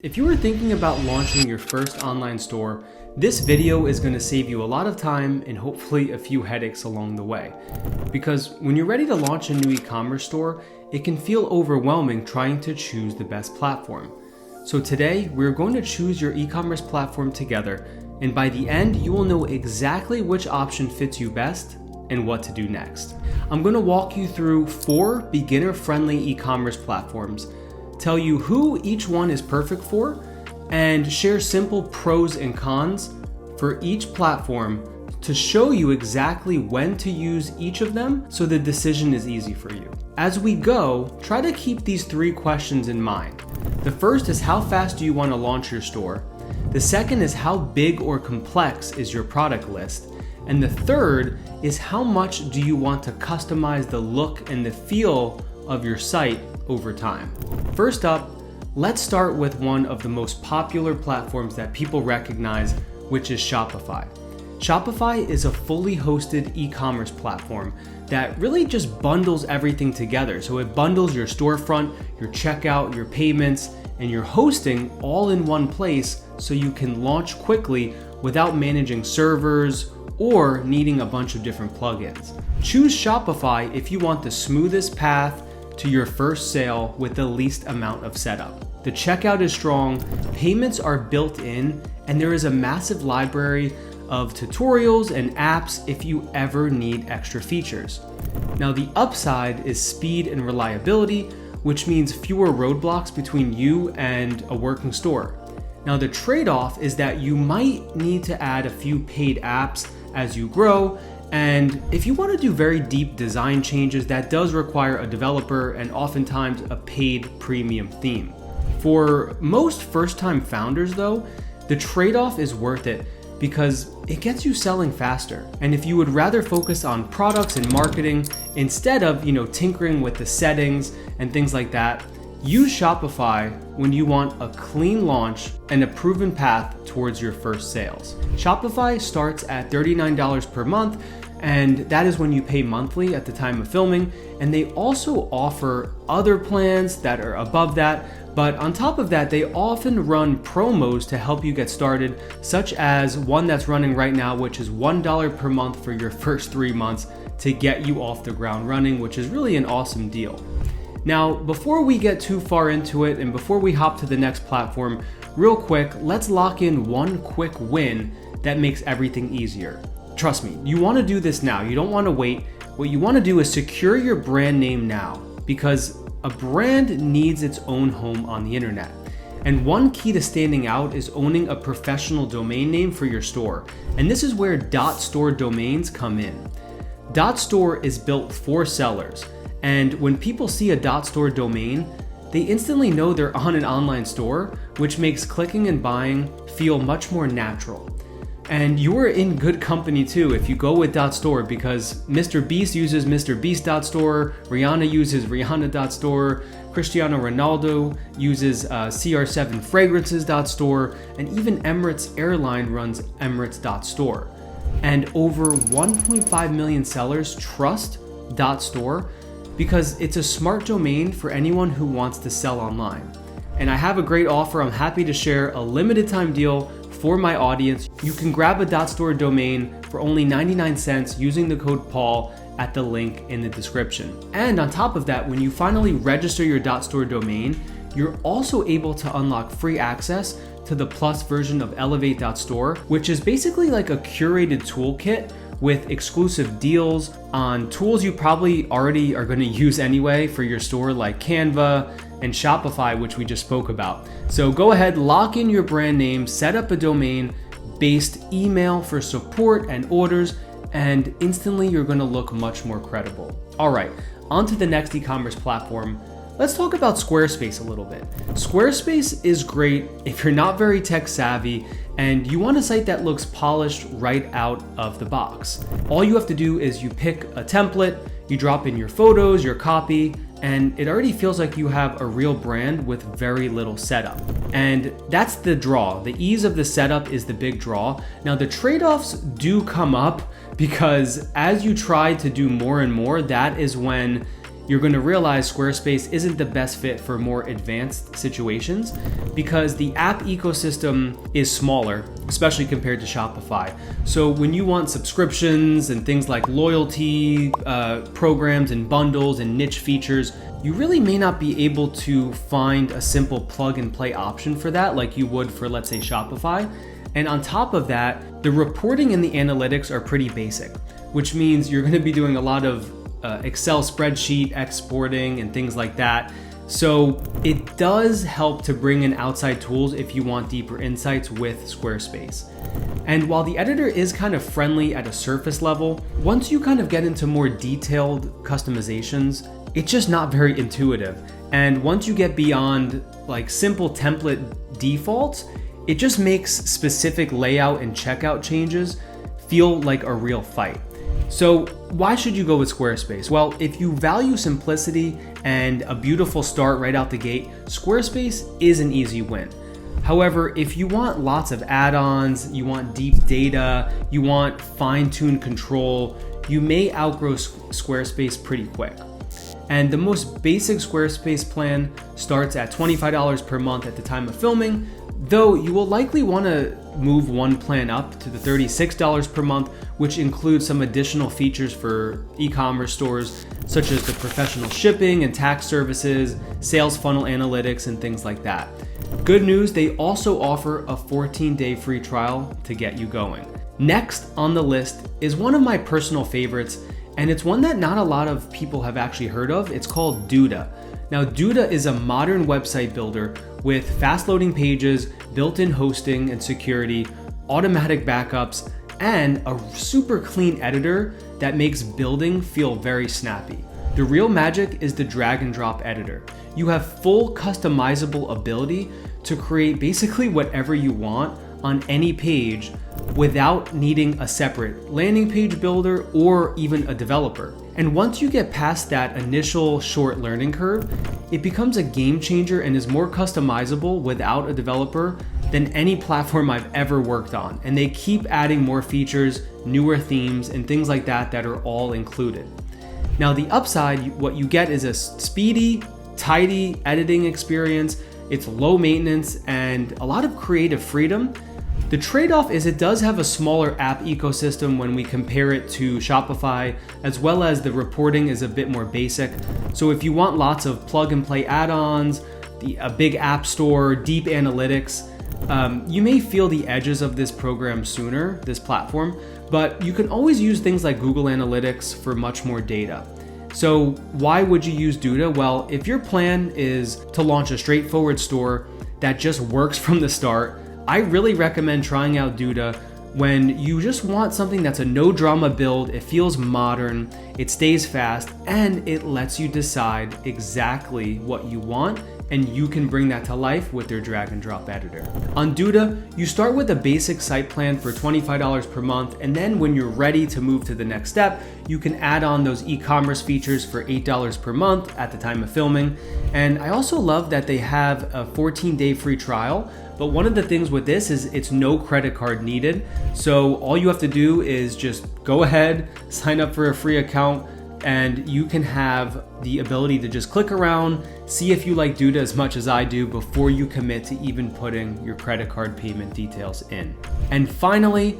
If you are thinking about launching your first online store, this video is going to save you a lot of time and hopefully a few headaches along the way. Because when you're ready to launch a new e-commerce store, it can feel overwhelming trying to choose the best platform. So today, we're going to choose your e-commerce platform together, and by the end, you will know exactly which option fits you best and what to do next. I'm going to walk you through 4 beginner-friendly e-commerce platforms, tell you who each one is perfect for, and share simple pros and cons for each platform to show you exactly when to use each of them so the decision is easy for you. As we go, try to keep these 3 questions in mind. The first is how fast do you want to launch your store? The second is how big or complex is your product list? And the third is how much do you want to customize the look and the feel of your site over time. First up, let's start with one of the most popular platforms that people recognize, which is Shopify. Shopify is a fully hosted e-commerce platform that really just bundles everything together. So it bundles your storefront, your checkout, your payments, and your hosting all in one place so you can launch quickly without managing servers or needing a bunch of different plugins. Choose Shopify if you want the smoothest path to your first sale with the least amount of setup. The checkout is strong, payments are built in, and there is a massive library of tutorials and apps if you ever need extra features. Now the upside is speed and reliability, which means fewer roadblocks between you and a working store. Now the trade-off is that you might need to add a few paid apps as you grow, and if you want to do very deep design changes, that does require a developer and oftentimes a paid premium theme. For most first-time founders though, the trade-off is worth it because it gets you selling faster. And if you would rather focus on products and marketing instead of, tinkering with the settings and things like that, use Shopify when you want a clean launch and a proven path towards your first sales. Shopify starts at $39 per month, and that is when you pay monthly at the time of filming. And they also offer other plans that are above that. But on top of that, they often run promos to help you get started, such as one that's running right now, which is $1 per month for your first 3 months to get you off the ground running, which is really an awesome deal. Now, before we get too far into it and before we hop to the next platform, real quick, let's lock in one quick win that makes everything easier. Trust me, you want to do this now. You don't want to wait. What you want to do is secure your brand name now, because a brand needs its own home on the internet. And one key to standing out is owning a professional domain name for your store. And this is where .store domains come in. .store is built for sellers. And when people see a .store domain, they instantly know they're on an online store, which makes clicking and buying feel much more natural. And you're in good company too if you go with .store, because Mr. Beast uses MrBeast.store, Rihanna uses Rihanna.store, Cristiano Ronaldo uses CR7 Fragrances.store, and even Emirates Airline runs Emirates.store. And over 1.5 million sellers trust .store because it's a smart domain for anyone who wants to sell online. And I have a great offer. I'm happy to share a limited time deal for my audience. You can grab a .store domain for only 99 cents using the code Paul at the link in the description. And on top of that, when you finally register your .store domain, you're also able to unlock free access to the Plus version of Elevate.store, which is basically like a curated toolkit with exclusive deals on tools you probably already are going to use anyway for your store, like Canva and Shopify, which we just spoke about. So go ahead, lock in your brand name, set up a domain-based email for support and orders, and instantly you're going to look much more credible. All right, on to the next e-commerce platform. Let's talk about Squarespace a little bit. Squarespace is great if you're not very tech savvy and you want a site that looks polished right out of the box. All you have to do is you pick a template, you drop in your photos, your copy, and it already feels like you have a real brand with very little setup. And that's the draw. The ease of the setup is the big draw. Now the trade-offs do come up because as you try to do more and more, that is when you're going to realize Squarespace isn't the best fit for more advanced situations because the app ecosystem is smaller, especially compared to Shopify. So when you want subscriptions and things like loyalty programs and bundles and niche features, you really may not be able to find a simple plug and play option for that like you would for, let's say, Shopify. And on top of that, the reporting and the analytics are pretty basic, which means you're going to be doing a lot of Excel spreadsheet exporting and things like that. So it does help to bring in outside tools if you want deeper insights with Squarespace. And while the editor is kind of friendly at a surface level, once you kind of get into more detailed customizations, it's just not very intuitive. And once you get beyond like simple template defaults, it just makes specific layout and checkout changes feel like a real fight. So why should you go with Squarespace? Well, if you value simplicity and a beautiful start right out the gate, Squarespace is an easy win. However, if you want lots of add-ons, you want deep data, you want fine-tuned control, you may outgrow Squarespace pretty quick. And the most basic Squarespace plan starts at $25 per month at the time of filming, though you will likely want to move one plan up to the $36 per month, which includes some additional features for e-commerce stores, such as the professional shipping and tax services, sales funnel analytics, and things like that. Good news, they also offer a 14-day free trial to get you going. Next on the list is one of my personal favorites, and it's one that not a lot of people have actually heard of. It's called Duda. Now, Duda is a modern website builder with fast-loading pages, built-in hosting and security, automatic backups, and a super clean editor that makes building feel very snappy. The real magic is the drag and drop editor. You have full customizable ability to create basically whatever you want on any page without needing a separate landing page builder or even a developer. And once you get past that initial short learning curve, it becomes a game changer and is more customizable without a developer than any platform I've ever worked on. And they keep adding more features, newer themes, and things like that that are all included. Now, the upside, what you get is a speedy, tidy editing experience. It's low maintenance and a lot of creative freedom. The trade-off is it does have a smaller app ecosystem when we compare it to Shopify, as well as the reporting is a bit more basic. So if you want lots of plug and play add-ons, a big app store, deep analytics, you may feel the edges of this program sooner, this platform, but you can always use things like Google Analytics for much more data. So why would you use Duda? Well, if your plan is to launch a straightforward store that just works from the start, I really recommend trying out Duda when you just want something that's a no drama build, it feels modern, it stays fast, and it lets you decide exactly what you want, and you can bring that to life with their drag and drop editor. On Duda, you start with a basic site plan for $25 per month, and then when you're ready to move to the next step, you can add on those e-commerce features for $8 per month at the time of filming. And I also love that they have a 14-day free trial. But one of the things with this is it's no credit card needed. So all you have to do is just go ahead, sign up for a free account, and you can have the ability to just click around, see if you like Duda as much as I do before you commit to even putting your credit card payment details in. And finally,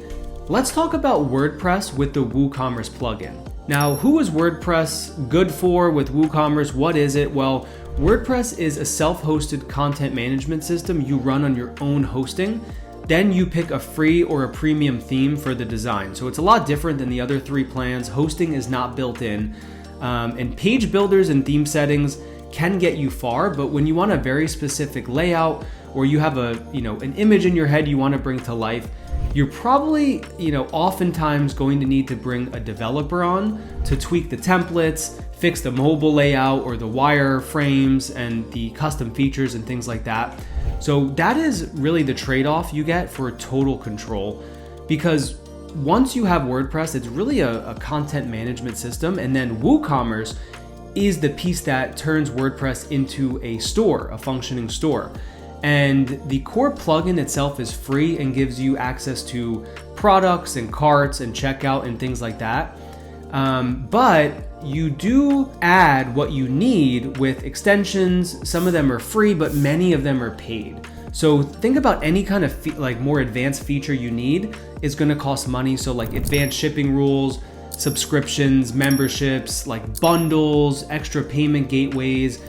let's talk about WordPress with the WooCommerce plugin. Now, who is WordPress good for with WooCommerce? What is it? Well, WordPress is a self-hosted content management system you run on your own hosting. Then you pick a free or a premium theme for the design. So it's a lot different than the other three plans. Hosting is not built in. And page builders and theme settings can get you far, but when you want a very specific layout or you have an image in your head you want to bring to life, you're probably, oftentimes going to need to bring a developer on to tweak the templates, fix the mobile layout or the wire frames and the custom features and things like that. So that is really the trade-off you get for total control, because once you have WordPress, it's really a content management system, and then WooCommerce is the piece that turns WordPress into a store, a functioning store. And the core plugin itself is free and gives you access to products and carts and checkout and things like that. But you do add what you need with extensions. Some of them are free, but many of them are paid. So think about any kind of more advanced feature you need is going to cost money. So like advanced shipping rules, subscriptions, memberships, like bundles, extra payment gateways,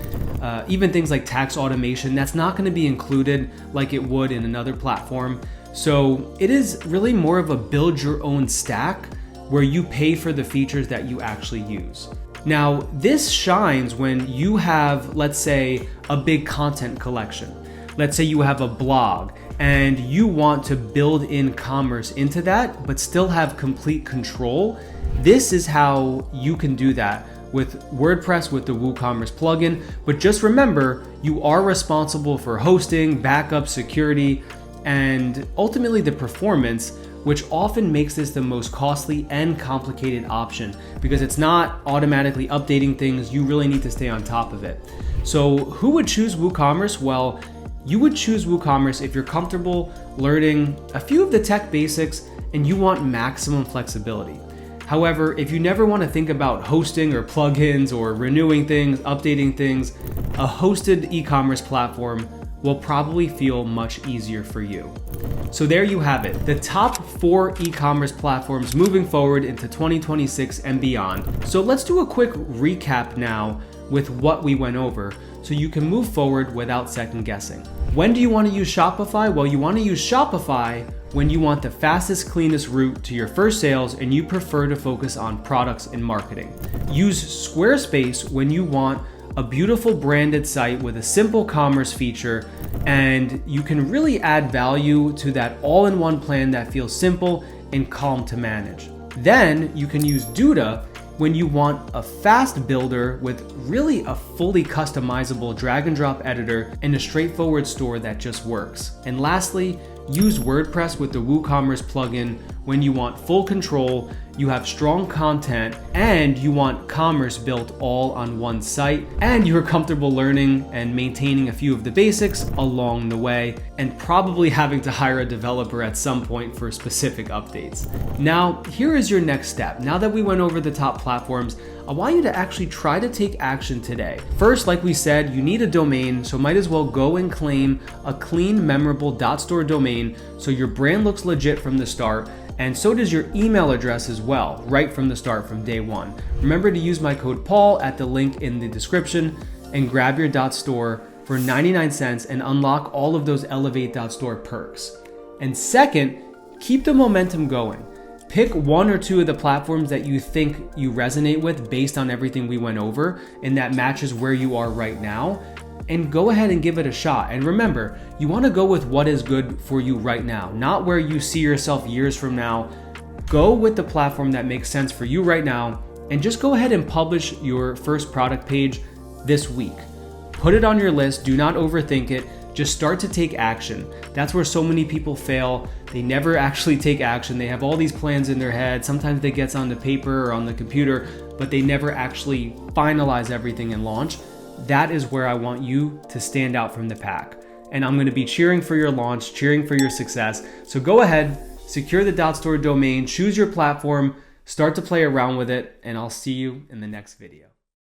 even things like tax automation. That's not going to be included like it would in another platform. So it is really more of a build your own stack where you pay for the features that you actually use. Now, this shines when you have, let's say, a big content collection. Let's say you have a blog and you want to build in commerce into that, but still have complete control. This is how you can do that with WordPress with the WooCommerce plugin. But just remember, you are responsible for hosting, backup, security, and ultimately the performance, which often makes this the most costly and complicated option because it's not automatically updating things. You really need to stay on top of it. So who would choose WooCommerce? Well, you would choose WooCommerce if you're comfortable learning a few of the tech basics and you want maximum flexibility. However, if you never want to think about hosting or plugins or renewing things, updating things, a hosted e-commerce platform will probably feel much easier for you. So there you have it, the top 4 e-commerce platforms moving forward into 2026 and beyond. So let's do a quick recap now with what we went over so you can move forward without second guessing. When do you want to use Shopify? Well, you want to use Shopify when you want the fastest, cleanest route to your first sales and you prefer to focus on products and marketing. Use Squarespace when you want a beautiful branded site with a simple commerce feature, and you can really add value to that all-in-one plan that feels simple and calm to manage. Then you can use Duda when you want a fast builder with really a fully customizable drag and drop editor and a straightforward store that just works. And lastly, use WordPress with the WooCommerce plugin when you want full control, you have strong content, and you want commerce built all on one site, and you're comfortable learning and maintaining a few of the basics along the way, and probably having to hire a developer at some point for specific updates. Now, here is your next step. Now that we went over the top platforms, I want you to actually try to take action today. First, like we said, you need a domain, so might as well go and claim a clean, memorable .store domain so your brand looks legit from the start, and so does your email address as well, right from the start, from day one. Remember to use my code Paul at the link in the description and grab your .store for 99 cents and unlock all of those Elevate.store perks. And second, keep the momentum going. Pick 1 or 2 of the platforms that you think you resonate with based on everything we went over and that matches where you are right now, and go ahead and give it a shot. And remember, you want to go with what is good for you right now, not where you see yourself years from now. Go with the platform that makes sense for you right now, and just go ahead and publish your first product page this week. Put it on your list, do not overthink it. Just start to take action. That's where so many people fail. They never actually take action. They have all these plans in their head. Sometimes they get on the paper or on the computer, but they never actually finalize everything and launch. That is where I want you to stand out from the pack. And I'm going to be cheering for your launch, cheering for your success. So go ahead, secure the .store domain, choose your platform, start to play around with it, and I'll see you in the next video.